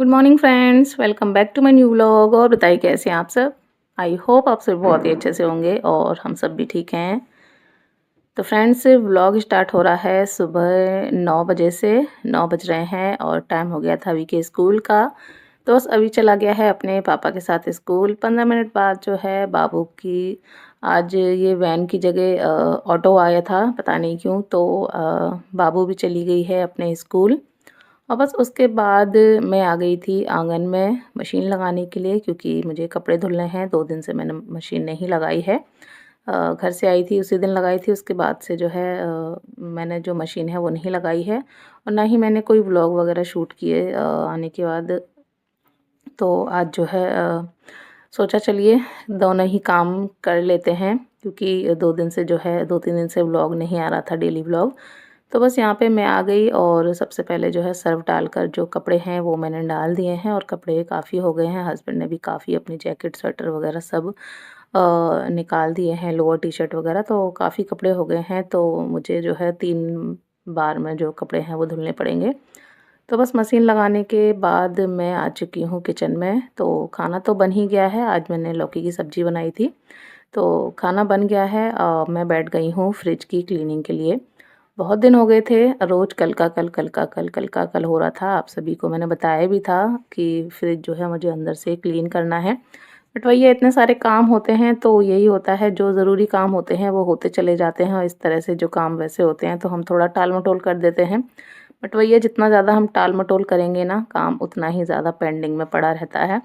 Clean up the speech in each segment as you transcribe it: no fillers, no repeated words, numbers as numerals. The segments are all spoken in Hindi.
Morning friends, welcome back to my new vlog. और बताइए कैसे हैं आप सब। आई होप आप सब बहुत ही अच्छे से होंगे और हम सब भी ठीक हैं। तो फ्रेंड्स, व्लॉग स्टार्ट हो रहा है सुबह 9 बजे से। 9 बज रहे हैं और टाइम हो गया था अभी के स्कूल का। तो बस अभी चला गया है अपने पापा के साथ स्कूल। 15 मिनट बाद जो है बाबू की आज ये वैन की जगह ऑटो आया था, पता नहीं क्यों। तो बाबू भी चली गई है अपने स्कूल। और बस उसके बाद मैं आ गई थी आंगन में मशीन लगाने के लिए, क्योंकि मुझे कपड़े धुलने हैं। 2 दिन से मैंने मशीन नहीं लगाई है। घर से आई थी उसी दिन लगाई थी, उसके बाद से जो है मैंने जो मशीन है वो नहीं लगाई है। और ना ही मैंने कोई व्लॉग वगैरह शूट किए आने के बाद। तो आज जो है सोचा चलिए दोनों ही काम कर लेते हैं, क्योंकि 2 दिन से जो है 2-3 दिन से व्लॉग नहीं आ रहा था, डेली व्लॉग। तो बस यहाँ पे मैं आ गई और सबसे पहले जो है सर्फ़ डालकर जो कपड़े हैं वो मैंने डाल दिए हैं। और कपड़े काफ़ी हो गए हैं, हस्बैंड ने भी काफ़ी अपनी जैकेट स्वेटर वगैरह सब निकाल दिए हैं, लोअर टी-शर्ट वगैरह। तो काफ़ी कपड़े हो गए हैं, तो मुझे जो है 3 बार में जो कपड़े हैं वो धुलने पड़ेंगे। तो बस मशीन लगाने के बाद मैं आ चुकी हूँ किचन में। तो खाना तो बन ही गया है, आज मैंने लौकी की सब्ज़ी बनाई थी। तो खाना बन गया है। मैं बैठ गई हूँ फ्रिज की क्लीनिंग के लिए। बहुत दिन हो गए थे, रोज़ कल का कल, कल का कल, कल का कल हो रहा था। आप सभी को मैंने बताया भी था कि फ्रिज जो है मुझे अंदर से क्लीन करना है। बट वही है, इतने सारे काम होते हैं तो यही होता है, जो ज़रूरी काम होते हैं वो होते चले जाते हैं और इस तरह से जो काम वैसे होते हैं तो हम थोड़ा टाल-मटोल कर देते हैं। बट वही है, जितना ज़्यादा हम टाल-मटोल करेंगे ना, काम उतना ही ज़्यादा पेंडिंग में पड़ा रहता है।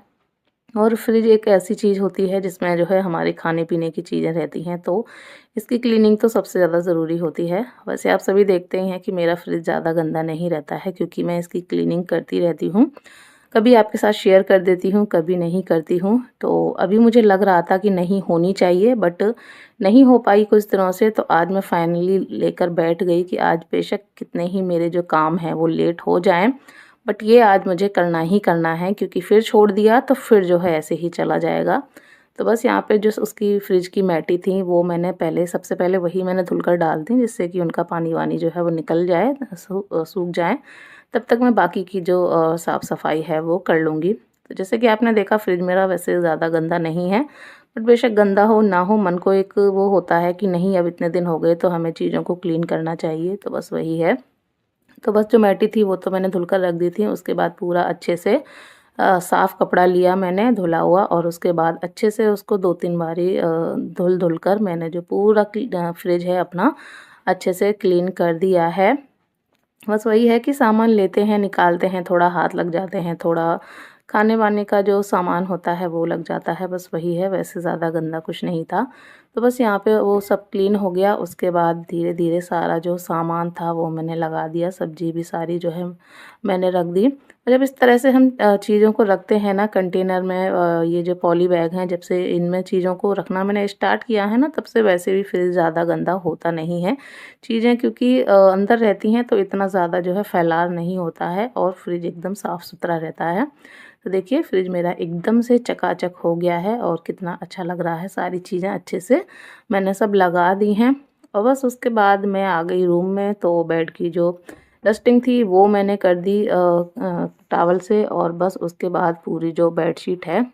और फ्रिज एक ऐसी चीज़ होती है जिसमें जो है हमारे खाने-पीने की चीज़ें रहती हैं, तो इसकी क्लीनिंग तो सबसे ज़्यादा ज़रूरी होती है। वैसे आप सभी देखते ही हैं कि मेरा फ्रिज ज़्यादा गंदा नहीं रहता है, क्योंकि मैं इसकी क्लीनिंग करती रहती हूँ। कभी आपके साथ शेयर कर देती हूँ, कभी नहीं करती हूँ। तो अभी मुझे लग रहा था कि नहीं होनी चाहिए, बट नहीं हो पाई कुछ दिनों से। तो आज मैं फाइनली लेकर बैठ गई कि आज बेशक कितने ही मेरे जो काम हैं वो लेट हो जाएँ, बट ये आज मुझे करना ही करना है, क्योंकि फिर छोड़ दिया तो फिर जो है ऐसे ही चला जाएगा। तो बस यहाँ पे जो उसकी फ्रिज की मैटी थी वो मैंने पहले सबसे पहले वही मैंने धुलकर डाल दी, जिससे कि उनका पानी-वानी जो है वो निकल जाए, सूख जाए। तब तक मैं बाकी की जो साफ़-सफ़ाई है वो कर लूँगी। तो जैसे कि आपने देखा, फ्रिज मेरा वैसे ज़्यादा गंदा नहीं है, बट बेशक गंदा हो ना हो, मन को एक वो होता है कि नहीं, अब इतने दिन हो गए तो हमें चीज़ों को क्लीन करना चाहिए। तो बस वही है। तो बस जो मैटी थी वो तो मैंने धुलकर रख दी थी। उसके बाद पूरा अच्छे से साफ़ कपड़ा लिया मैंने धुला हुआ, और उसके बाद अच्छे से उसको 2-3 बारी धुल कर मैंने जो पूरा फ्रिज है अपना अच्छे से क्लीन कर दिया है। बस वही है कि सामान लेते हैं, निकालते हैं, थोड़ा हाथ लग जाते हैं, थोड़ा खाने-वाने का जो सामान होता है वो लग जाता है, बस वही है। वैसे ज़्यादा गंदा कुछ नहीं था। तो बस यहाँ पे वो सब क्लीन हो गया। उसके बाद धीरे-धीरे सारा जो सामान था वो मैंने लगा दिया, सब्ज़ी भी सारी जो है मैंने रख दी। और जब इस तरह से हम चीज़ों को रखते हैं ना कंटेनर में, ये जो पॉली बैग हैं, जब से इनमें चीज़ों को रखना मैंने स्टार्ट किया है ना, तब से वैसे भी फ्रिज ज़्यादा गंदा होता नहीं है। चीज़ें क्योंकि अंदर रहती हैं तो इतना ज़्यादा जो है फैलाव नहीं होता है, और फ्रिज एकदम साफ़-सुथरा रहता है। तो देखिए, फ्रिज मेरा एकदम से चकाचक हो गया है और कितना अच्छा लग रहा है। सारी चीज़ें अच्छे से मैंने सब लगा दी हैं। और बस उसके बाद मैं आ गई रूम में। तो बेड की जो डस्टिंग थी वो मैंने कर दी टॉवल से, और बस उसके बाद पूरी जो बेडशीट है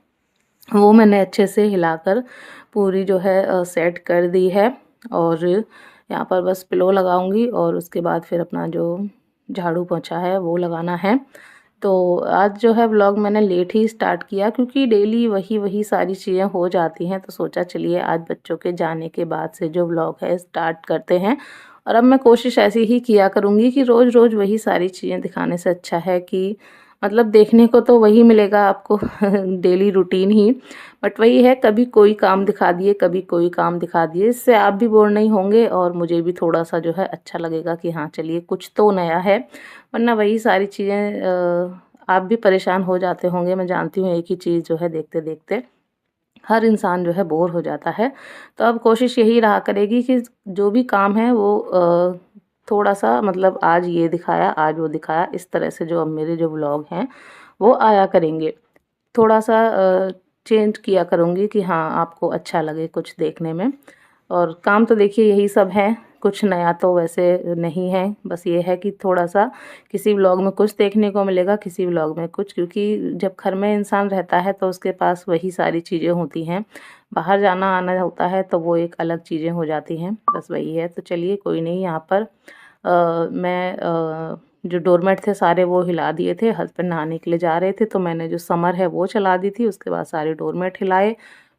वो मैंने अच्छे से हिलाकर पूरी जो है सेट कर दी है। और यहाँ पर बस पिलो लगाऊंगी, और उसके बाद फिर अपना जो झाड़ू पोंछा है वो लगाना है। तो आज जो है व्लॉग मैंने लेट ही स्टार्ट किया, क्योंकि डेली वही वही सारी चीज़ें हो जाती हैं। तो सोचा चलिए आज बच्चों के जाने के बाद से जो व्लॉग है स्टार्ट करते हैं। और अब मैं कोशिश ऐसी ही किया करूँगी कि रोज़-रोज़ वही सारी चीज़ें दिखाने से अच्छा है कि मतलब देखने को तो वही मिलेगा आपको डेली रूटीन ही। बट वही है, कभी कोई काम दिखा दिए, कभी कोई काम दिखा दिए। इससे आप भी बोर नहीं होंगे और मुझे भी थोड़ा-सा जो है अच्छा लगेगा कि हाँ, चलिए कुछ तो नया है। वरना वही सारी चीज़ें आप भी परेशान हो जाते होंगे, मैं जानती हूँ, एक ही चीज़ जो है देखते-देखते हर इंसान जो है बोर हो जाता है। तो अब कोशिश यही रहा करेगी कि जो भी काम है वो थोड़ा-सा मतलब आज ये दिखाया, आज वो दिखाया, इस तरह से जो अब मेरे जो व्लॉग हैं वो आया करेंगे। थोड़ा-सा चेंज किया करूँगी कि हाँ, आपको अच्छा लगे कुछ देखने में। और काम तो देखिए यही सब है, कुछ नया तो वैसे नहीं है, बस ये है कि थोड़ा-सा किसी व्लॉग में कुछ देखने को मिलेगा, किसी व्लॉग में कुछ, क्योंकि जब घर में इंसान रहता है तो उसके पास वही सारी चीज़ें होती हैं। बाहर जाना-आना होता है तो वो एक अलग चीज़ें हो जाती हैं, बस वही है। तो चलिए कोई नहीं, यहाँ पर मैं जो डोरमेट थे सारे वो हिला दिए थे, हस्बैंड नहाने के लिए जा रहे थे तो मैंने जो समर है वो चला दी थी, उसके बाद सारे डोरमेट हिलाए।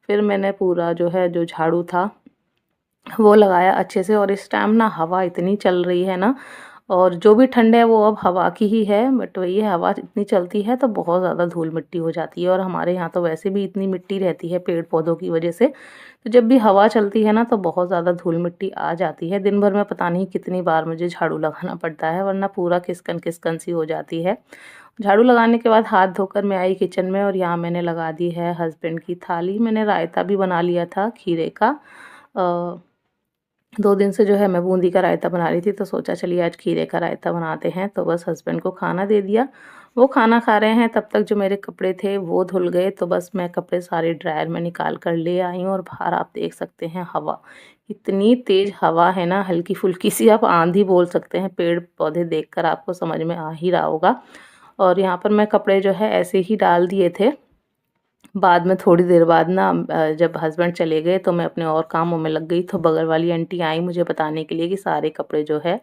फिर मैंने पूरा जो है जो झाड़ू था वो लगाया अच्छे से। और इस टाइम ना हवा इतनी चल रही है ना, और जो भी ठंड है वो अब हवा की ही है, बट वही है, हवा इतनी चलती है तो बहुत ज़्यादा धूल मिट्टी हो जाती है। और हमारे यहाँ तो वैसे भी इतनी मिट्टी रहती है पेड़ पौधों की वजह से, तो जब भी हवा चलती है ना तो बहुत ज़्यादा धूल मिट्टी आ जाती है। दिन भर में पता नहीं कितनी बार मुझे झाड़ू लगाना पड़ता है, वरना पूरा खिसकन खिसकन सी हो जाती है। झाड़ू लगाने के बाद हाथ धोकर मैं आई किचन में, और यहाँ मैंने लगा दी है हस्बैंड की थाली। मैंने रायता भी बना लिया था खीरे का। 2 दिन से जो है मैं बूंदी का रायता बना रही थी, तो सोचा चलिए आज खीरे का रायता बनाते हैं। तो बस हस्बैंड को खाना दे दिया, वो खाना खा रहे हैं। तब तक जो मेरे कपड़े थे वो धुल गए, तो बस मैं कपड़े सारे ड्रायर में निकाल कर ले आई हूँ। और बाहर आप देख सकते हैं हवा, इतनी तेज़ हवा है ना, हल्की-फुल्की सी आप आंधी बोल सकते हैं। पेड़-पौधे देखकर आपको समझ में आ ही रहा होगा। और यहाँ पर मैं कपड़े जो है ऐसे ही डाल दिए थे। बाद में थोड़ी देर बाद ना जब हस्बैंड चले गए तो मैं अपने और कामों में लग गई, तो बगल वाली आंटी आई मुझे बताने के लिए कि सारे कपड़े जो है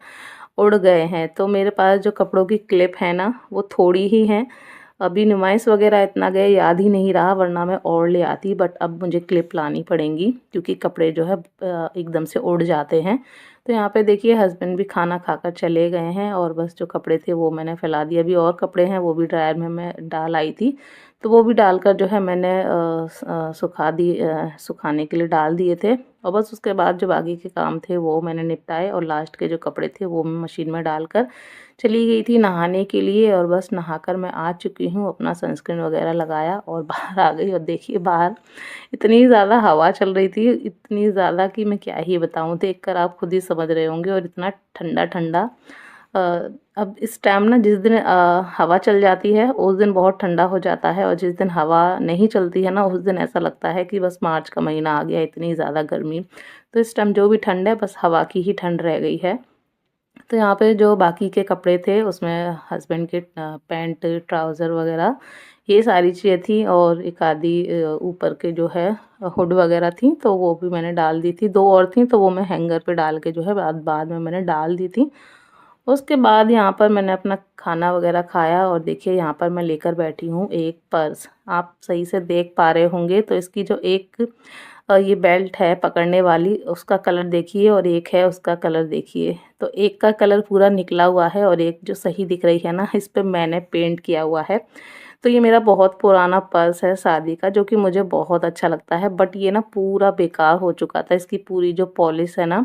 उड़ गए हैं। तो मेरे पास जो कपड़ों की क्लिप है ना वो थोड़ी ही हैं। अभी नुमाइश वगैरह इतना गए याद ही नहीं रहा, वरना मैं और ले आती, बट अब मुझे क्लिप लानी पड़ेंगी क्योंकि कपड़े जो है एकदम से उड़ जाते हैं। तो यहाँ पे देखिए हस्बैंड भी खाना खाकर चले गए हैं, और बस जो कपड़े थे वो मैंने फैला दिए। अभी और कपड़े हैं वो भी ड्रायर में मैं डाल आई थी, तो वो भी डालकर जो है मैंने सुखाने के लिए डाल दिए थे। और बस उसके बाद जो बाकी के काम थे वो मैंने निपटाए, और लास्ट के जो कपड़े थे वो मैं मशीन में डालकर चली गई थी नहाने के लिए। और बस नहाकर मैं आ चुकी हूँ, अपना सनस्क्रीन वगैरह लगाया और बाहर आ गई। और देखिए बाहर इतनी ज़्यादा हवा चल रही थी, इतनी ज़्यादा कि मैं क्या ही बताऊँ, देखकर आप खुद ही समझ रहे होंगे। और इतना ठंडा ठंडा, अ, अब इस टाइम ना जिस दिन हवा चल जाती है उस दिन बहुत ठंडा हो जाता है, और जिस दिन हवा नहीं चलती है ना उस दिन ऐसा लगता है कि बस मार्च का महीना आ गया, इतनी ज़्यादा गर्मी। तो इस टाइम जो भी ठंड है बस हवा की ही ठंड रह गई है। तो यहाँ पे जो बाकी के कपड़े थे उसमें हस्बैंड के पैंट, ट्राउज़र वगैरह ये सारी चीज़ें थी, और एक आधी ऊपर के जो है हुड वगैरह थी, तो वो भी मैंने डाल दी थी। 2 और थी तो वो मैं हैंगर पे डाल के जो है बाद बाद में मैंने डाल दी थी। उसके बाद यहाँ पर मैंने अपना खाना वगैरह खाया, और देखिए यहाँ पर मैं लेकर बैठी हूँ एक पर्स। आप सही से देख पा रहे होंगे तो इसकी जो एक ये बेल्ट है पकड़ने वाली उसका कलर देखिए, और एक है उसका कलर देखिए। तो एक का कलर पूरा निकला हुआ है, और एक जो सही दिख रही है ना इस पे मैंने पेंट किया हुआ है। तो ये मेरा बहुत पुराना पर्स है शादी का, जो कि मुझे बहुत अच्छा लगता है, बट ये ना पूरा बेकार हो चुका था। इसकी पूरी जो पॉलिश है ना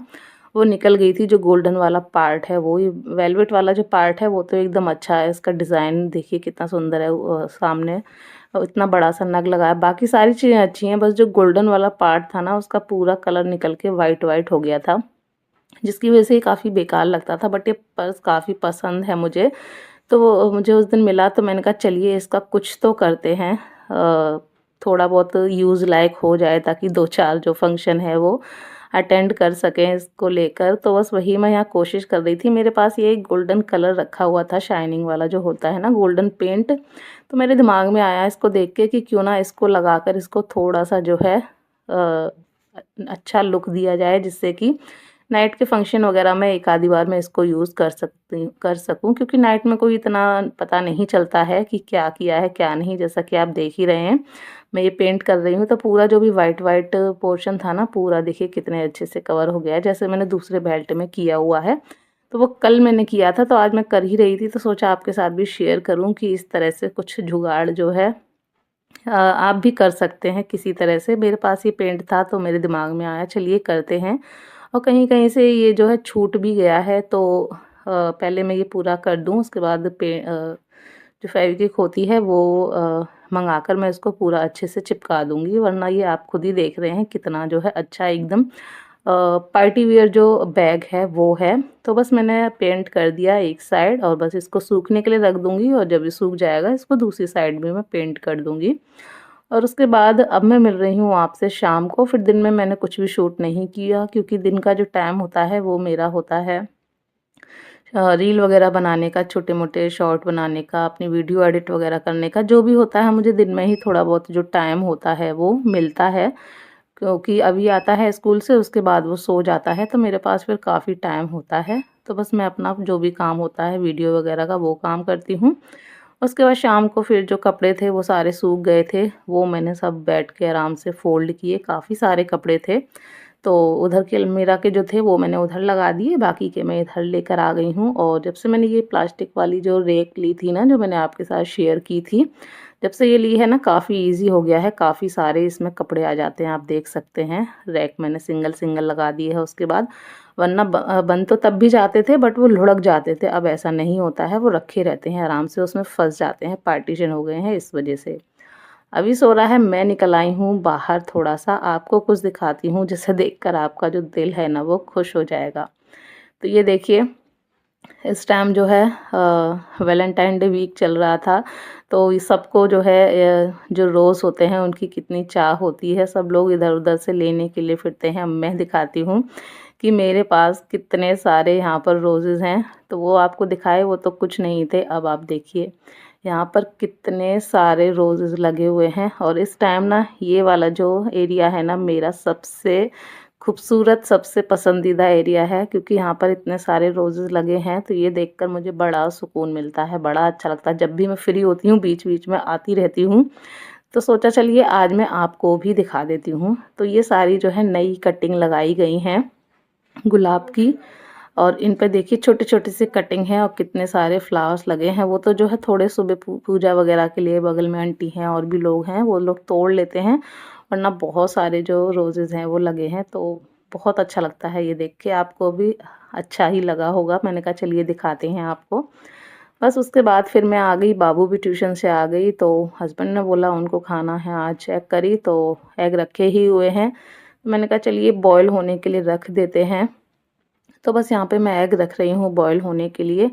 वो निकल गई थी। जो गोल्डन वाला पार्ट है वो, ये वेलवेट वाला जो पार्ट है वो तो एकदम अच्छा है। इसका डिज़ाइन देखिए कितना सुंदर है, सामने इतना बड़ा सा नग लगा है। बाकी सारी चीज़ें अच्छी हैं, बस जो गोल्डन वाला पार्ट था ना उसका पूरा कलर निकल के वाइट वाइट हो गया था, जिसकी वजह से ये काफ़ी बेकार लगता था। बट ये पर्स काफ़ी पसंद है मुझे, तो वो मुझे उस दिन मिला तो मैंने कहा चलिए इसका कुछ तो करते हैं, थोड़ा बहुत यूज़ लायक हो जाए, ताकि 2-4 जो फंक्शन है वो अटेंड कर सकें इसको लेकर। तो बस वही मैं यहाँ कोशिश कर रही थी। मेरे पास ये गोल्डन कलर रखा हुआ था, शाइनिंग वाला जो होता है ना गोल्डन पेंट, तो मेरे दिमाग में आया इसको देख के कि क्यों ना इसको लगाकर इसको थोड़ा सा जो है अच्छा लुक दिया जाए, जिससे कि नाइट के फंक्शन वगैरह में एक आधी बार मैं इसको यूज़ कर सकूँ, क्योंकि नाइट में कोई इतना पता नहीं चलता है कि क्या किया है क्या नहीं। जैसा कि आप देख ही रहे हैं मैं ये पेंट कर रही हूँ, तो पूरा जो भी वाइट वाइट पोर्शन था ना पूरा देखिए कितने अच्छे से कवर हो गया है, जैसे मैंने दूसरे बेल्ट में किया हुआ है। तो वो कल मैंने किया था, तो आज मैं कर ही रही थी, तो सोचा आपके साथ भी शेयर करूँ कि इस तरह से कुछ जुगाड़ जो है आप भी कर सकते हैं किसी तरह से। मेरे पास ये पेंट था तो मेरे दिमाग में आया चलिए करते हैं, और कहीं-कहीं से ये जो है छूट भी गया है, तो पहले मैं ये पूरा कर दूँ, उसके बाद जो फेविक्विक होती है वो मंगाकर मैं इसको पूरा अच्छे से चिपका दूँगी, वरना ये आप खुद ही देख रहे हैं कितना जो है अच्छा एकदम पार्टी वियर जो बैग है वो है। तो बस मैंने पेंट कर दिया एक साइड, और बस इसको सूखने के लिए रख दूँगी, और जब ये सूख जाएगा इसको दूसरी साइड भी मैं पेंट कर दूँगी। और उसके बाद अब मैं मिल रही हूँ आपसे शाम को। फिर दिन में मैंने कुछ भी शूट नहीं किया क्योंकि दिन का जो टाइम होता है वो मेरा होता है रील वगैरह बनाने का, छोटे-मोटे शॉर्ट बनाने का, अपनी वीडियो एडिट वगैरह करने का, जो भी होता है मुझे दिन में ही थोड़ा बहुत जो टाइम होता है वो मिलता है। क्योंकि अभी आता है स्कूल से, उसके बाद वो सो जाता है, तो मेरे पास फिर काफ़ी टाइम होता है। तो बस मैं अपना जो भी काम होता है वीडियो वगैरह का वो काम करती हूँ। उसके बाद शाम को फिर जो कपड़े थे वो सारे सूख गए थे, वो मैंने सब बैठ के आराम से फ़ोल्ड किए, काफ़ी सारे कपड़े थे। तो उधर के अलमीरा के जो थे वो मैंने उधर लगा दिए, बाकी के मैं इधर लेकर आ गई हूँ। और जब से मैंने ये प्लास्टिक वाली जो रेक ली थी ना, जो मैंने आपके साथ शेयर की थी, जब से ये ली है ना काफ़ी ईज़ी हो गया है, काफ़ी सारे इसमें कपड़े आ जाते हैं, आप देख सकते हैं। रैक मैंने सिंगल-सिंगल लगा दिए है उसके बाद, वरना बन तो तब भी जाते थे बट वो लुढ़क जाते थे, अब ऐसा नहीं होता है, वो रखे रहते हैं आराम से, उसमें फँस जाते हैं, पार्टीशन हो गए हैं इस वजह से। अभी सो रहा है, मैं निकल आई हूँ बाहर थोड़ा-सा, आपको कुछ दिखाती हूँ जिसे देखकर आपका जो दिल है ना वो खुश हो जाएगा। तो ये देखिए, इस टाइम जो है वैलेंटाइन डे वीक चल रहा था, तो ये सबको जो है जो रोज़ होते हैं उनकी कितनी चाह होती है, सब लोग इधर-उधर से लेने के लिए फिरते हैं। अब मैं दिखाती हूँ कि मेरे पास कितने सारे यहाँ पर रोज़ेज़ हैं, तो वो आपको दिखाए वो तो कुछ नहीं थे। अब आप देखिए, यहाँ पर कितने सारे रोज़ेज़ लगे हुए हैं और इस टाइम ना ये वाला जो एरिया है ना मेरा सबसे खूबसूरत, सबसे पसंदीदा एरिया है क्योंकि यहाँ पर इतने सारे रोज़ेज़ लगे हैं, तो ये देखकर मुझे बड़ा सुकून मिलता है, बड़ा अच्छा लगता है। जब भी मैं फ्री होती हूँ, बीच-बीच में आती रहती हूँ, तो सोचा चलिए आज मैं आपको भी दिखा देती हूँ। तो ये सारी जो है नई कटिंग लगाई गई हैं गुलाब की और इन पे देखिए छोटे-छोटे से कटिंग है और कितने सारे फ्लावर्स लगे हैं। वो तो जो है थोड़े सुबह पूजा वगैरह के लिए बगल में आंटी हैं और भी लोग हैं, वो लोग तोड़ लेते हैं, वरना बहुत सारे जो रोज़ेज़ हैं वो लगे हैं, तो बहुत अच्छा लगता है ये देख के। आपको भी अच्छा ही लगा होगा, मैंने कहा चलिए दिखाते हैं आपको। बस उसके बाद फिर मैं आ गई, बाबू भी ट्यूशन से आ गई, तो हस्बैंड ने बोला उनको खाना है आज एग करी, तो एग रखे ही हुए हैं। मैंने कहा चलिए बॉयल होने के लिए रख देते हैं। तो बस यहाँ पे मैं एग रख रही हूँ बॉयल होने के लिए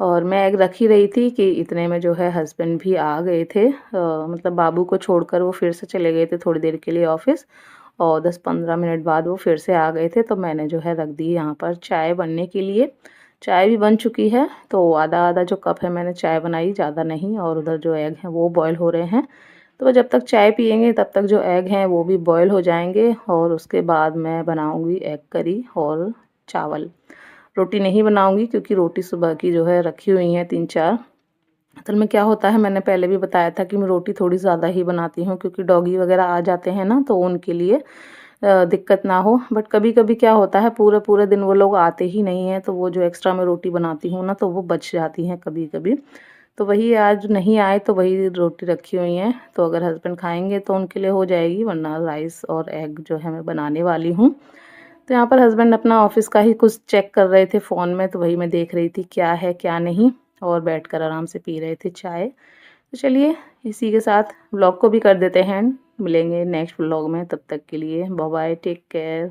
और मैं एग रख ही रही थी कि इतने में जो है हस्बैंड भी आ गए थे। मतलब बाबू को छोड़कर वो फिर से चले गए थे थोड़ी देर के लिए ऑफ़िस और 10-15 मिनट बाद वो फिर से आ गए थे, तो मैंने जो है रख दी यहाँ पर चाय बनने के लिए। चाय भी बन चुकी है, तो आधा-आधा जो कप है मैंने चाय बनाई, ज़्यादा नहीं, और उधर जो एग हैं वो बॉयल हो रहे हैं। तो जब तक चाय पिएँगे तब तक जो एग हैं वो भी बॉयल हो जाएँगे और उसके बाद मैं बनाऊँगी एग करी और चावल। रोटी नहीं बनाऊँगी क्योंकि रोटी सुबह की जो है रखी हुई हैं 3-4। असल में क्या होता है, मैंने पहले भी बताया था कि मैं रोटी थोड़ी ज़्यादा ही बनाती हूँ क्योंकि डॉगी वग़ैरह आ जाते हैं ना, तो उनके लिए दिक्कत ना हो। बट कभी-कभी क्या होता है, पूरे-पूरे दिन वो लोग आते ही नहीं हैं, तो वो जो एक्स्ट्रा मैं रोटी बनाती हूँ ना, तो वो बच जाती हैं कभी-कभी। तो वही आज नहीं आए तो वही रोटी रखी हुई हैं, तो अगर हस्बैंड खाएँगे तो उनके लिए हो जाएगी, वरना राइस और एग जो है मैं बनाने वाली हूँ। तो यहाँ पर हस्बैंड अपना ऑफ़िस का ही कुछ चेक कर रहे थे फ़ोन में, तो वही मैं देख रही थी क्या है क्या नहीं, और बैठकर आराम से पी रहे थे चाय। तो चलिए इसी के साथ व्लॉग को भी कर देते हैं एंड। मिलेंगे नेक्स्ट व्लॉग में, तब तक के लिए बाय बाय, टेक केयर।